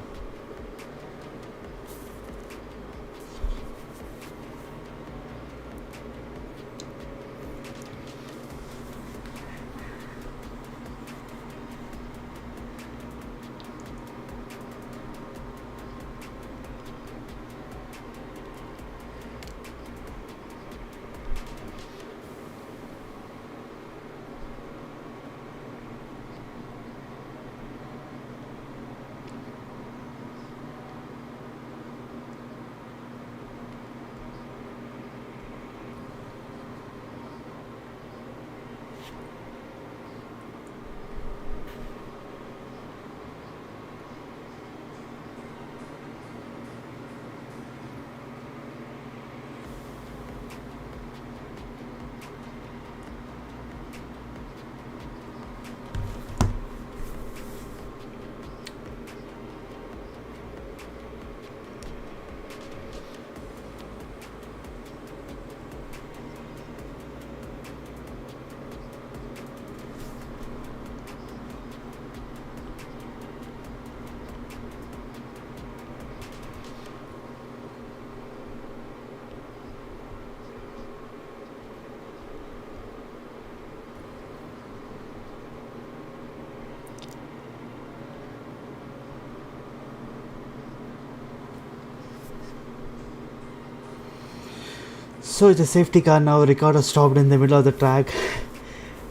So it's a safety car now. Ricardo stopped in the middle of the track,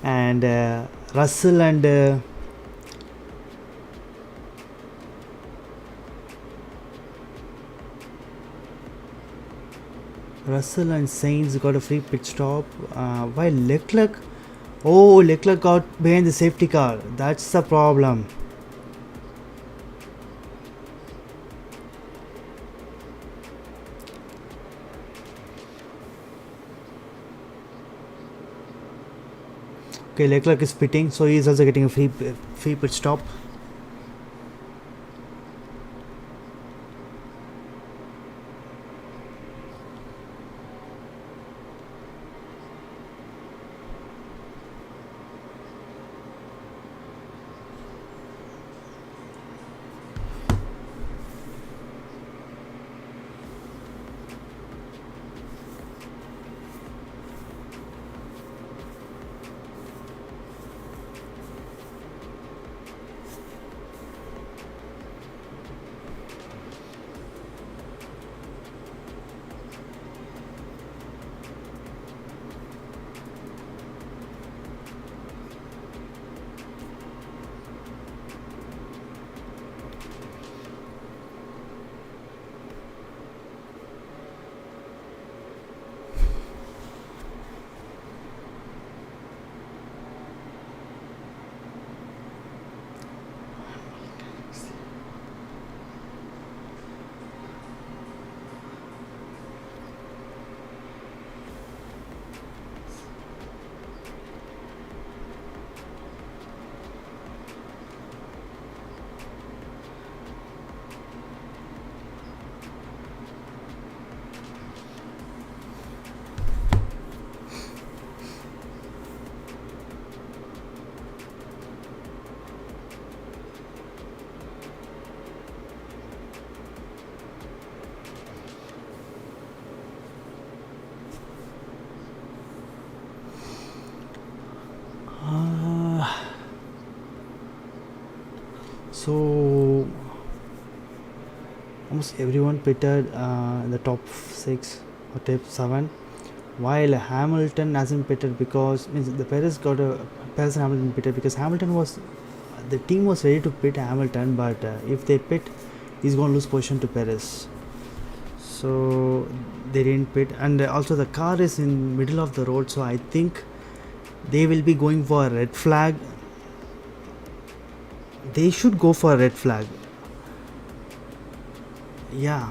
and Russell and Sainz got a free pit stop. While Leclerc got behind the safety car. That's the problem. Okay, Leclerc is pitting, so he is also getting a free pit stop. So almost everyone pitted in the top 6 or top 7, while Hamilton hasn't pitted because means the Perez and Hamilton pitted because Hamilton was the team was ready to pit Hamilton, but if they pit, he's going to lose position to Perez. So they didn't pit, and also the car is in middle of the road, so I think they will be going for a red flag. They should go for a red flag. Yeah.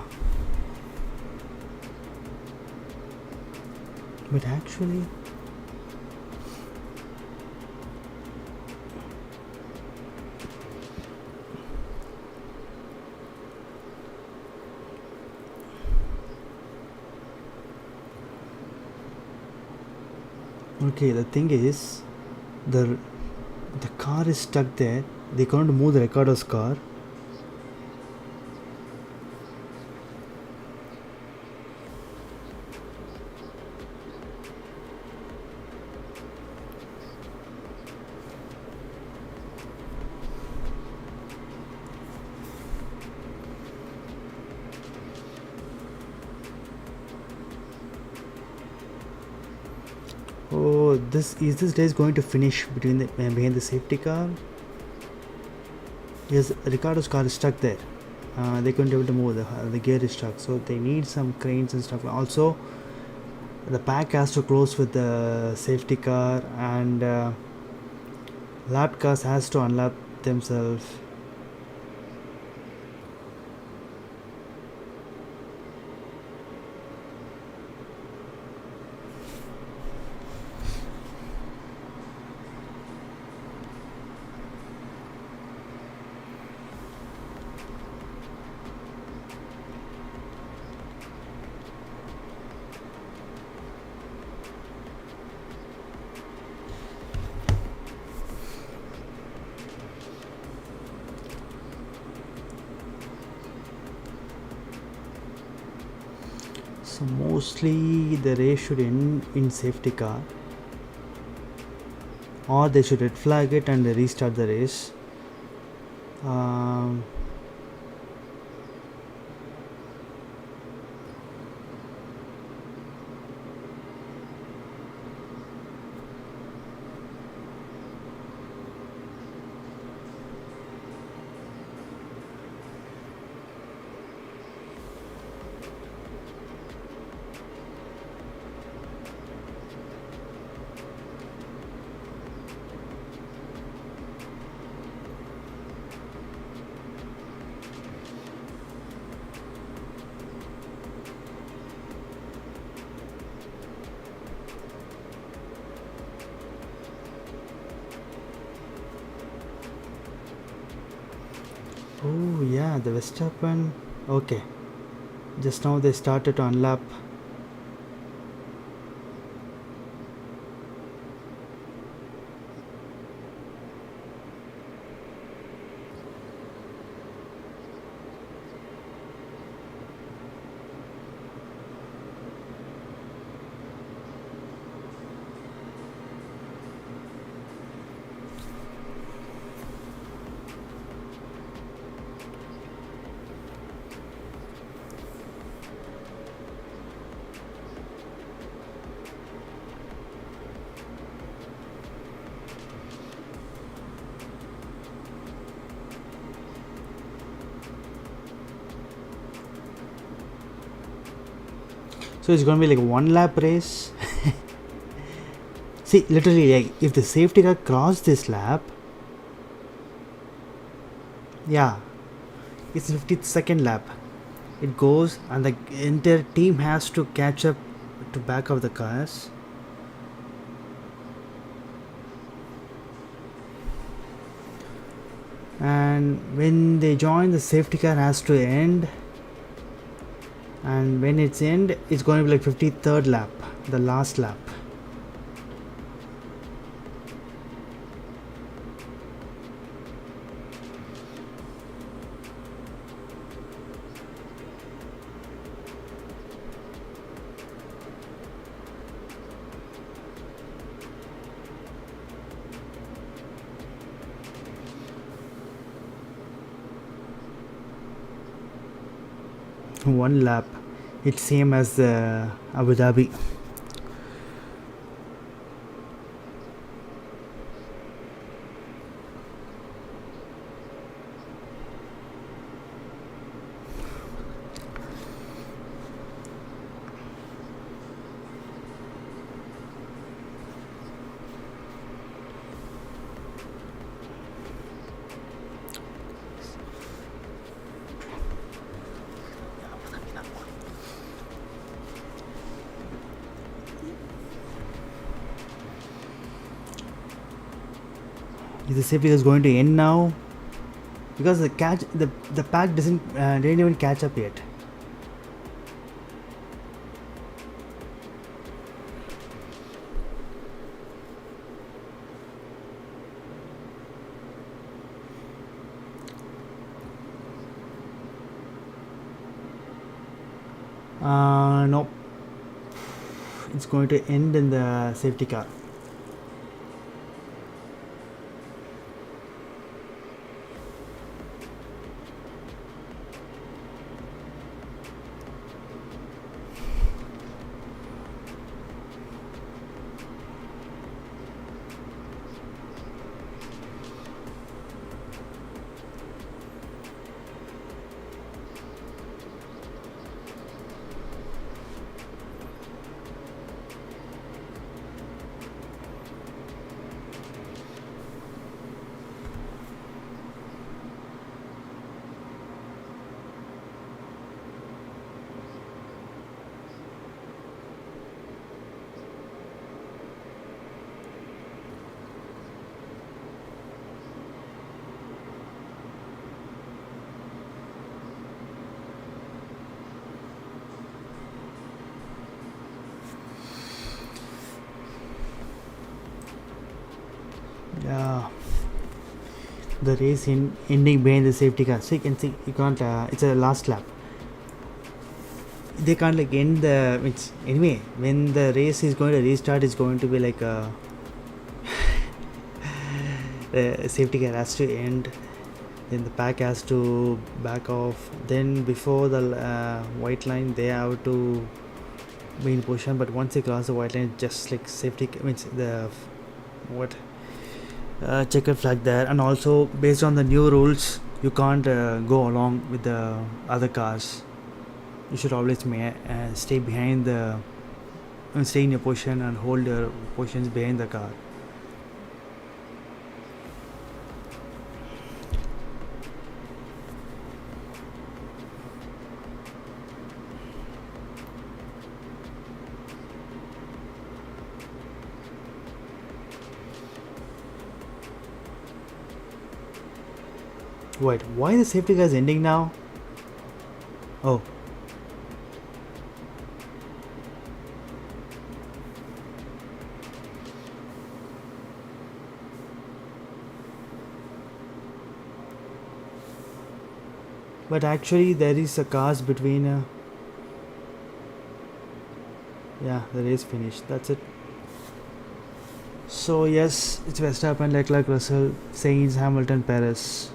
But actually, okay, the thing is, the car is stuck there. They can't move the Ricardo's car. Oh, this race going to finish behind the safety car? Yes, Ricardo's car is stuck there. They couldn't be able to move. The gear is stuck, so they need some cranes and stuff. Also, the pack has to close with the safety car, and lap cars has to unlap themselves. So mostly the race should end in safety car, or they should red flag it and restart the race. Yeah, the Verstappen. Okay, just now they started to unlap. So it's gonna be like one lap race. See, literally, like if the safety car crossed this lap, yeah, it's 52nd lap. It goes, and the entire team has to catch up to back of the cars. And when they join, the safety car has to end. And when it's end, it's going to be like 53rd lap, the last lap. One lap. It's same as Abu Dhabi. Is the safety is going to end now? Because the pack didn't even catch up yet. Nope. It's going to end in the safety car. Yeah, the race ending behind the safety car. So you can see, you can't. It's a last lap. They can't like end the. It's anyway. When the race is going to restart, it's going to be like the safety car has to end. Then the pack has to back off. Then before the white line, they have to be in position. But once they cross the white line, just like safety means the what. Checkered flag there, and also based on the new rules, you can't go along with the other cars. You should always stay behind stay in your position and hold your positions behind the car. Wait, why the safety car is ending now? Oh. But actually there is a cars between yeah, the race finished. That's it. So yes, it's Verstappen, Leclerc, Russell, Sainz, Hamilton, Perez.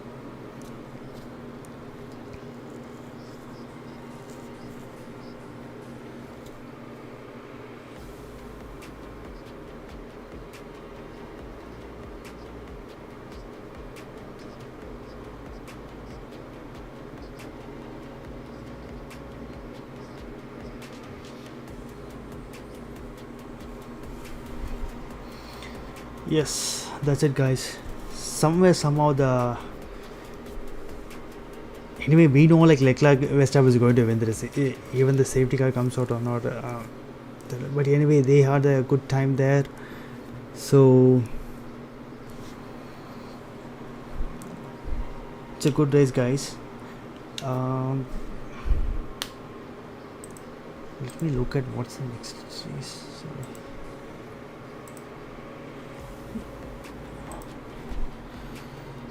Yes, that's it, guys. Somewhere, somehow, the anyway we know like Leclerc, Verstappen is going to win the race. Even the safety car comes out or not. But anyway, they had a good time there. So it's a good race, guys. Um, let me look at what's the next race. Sorry.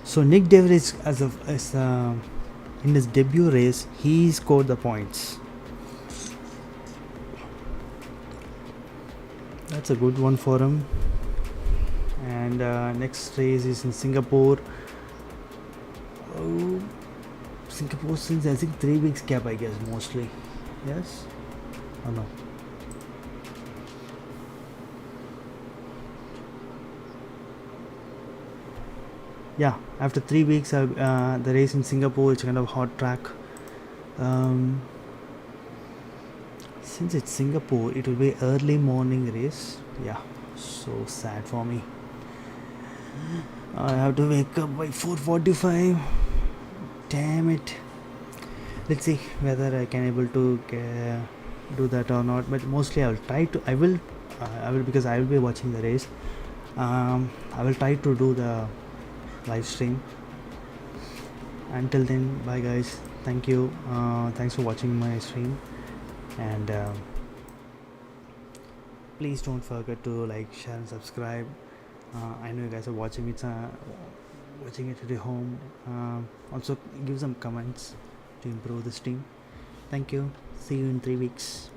So Nick DeVries, in his debut race, he scored the points. That's a good one for him. And next race is in Singapore. Oh, Singapore since I think 3 weeks gap, I guess, mostly. Yes or no? Yeah, after 3 weeks, the race in Singapore, it's kind of hot track. Since it's Singapore, it will be early morning race. Yeah, so sad for me. I have to wake up by 4:45. Damn it. Let's see whether I can able to do that or not. But mostly I will try to. I will because I will be watching the race. I will try to do the live stream. Until then, bye guys. Thank you. Thanks for watching my stream, and please don't forget to like, share, and subscribe. I know you guys are watching it at your home. Also give some comments to improve the stream. Thank you. See you in 3 weeks.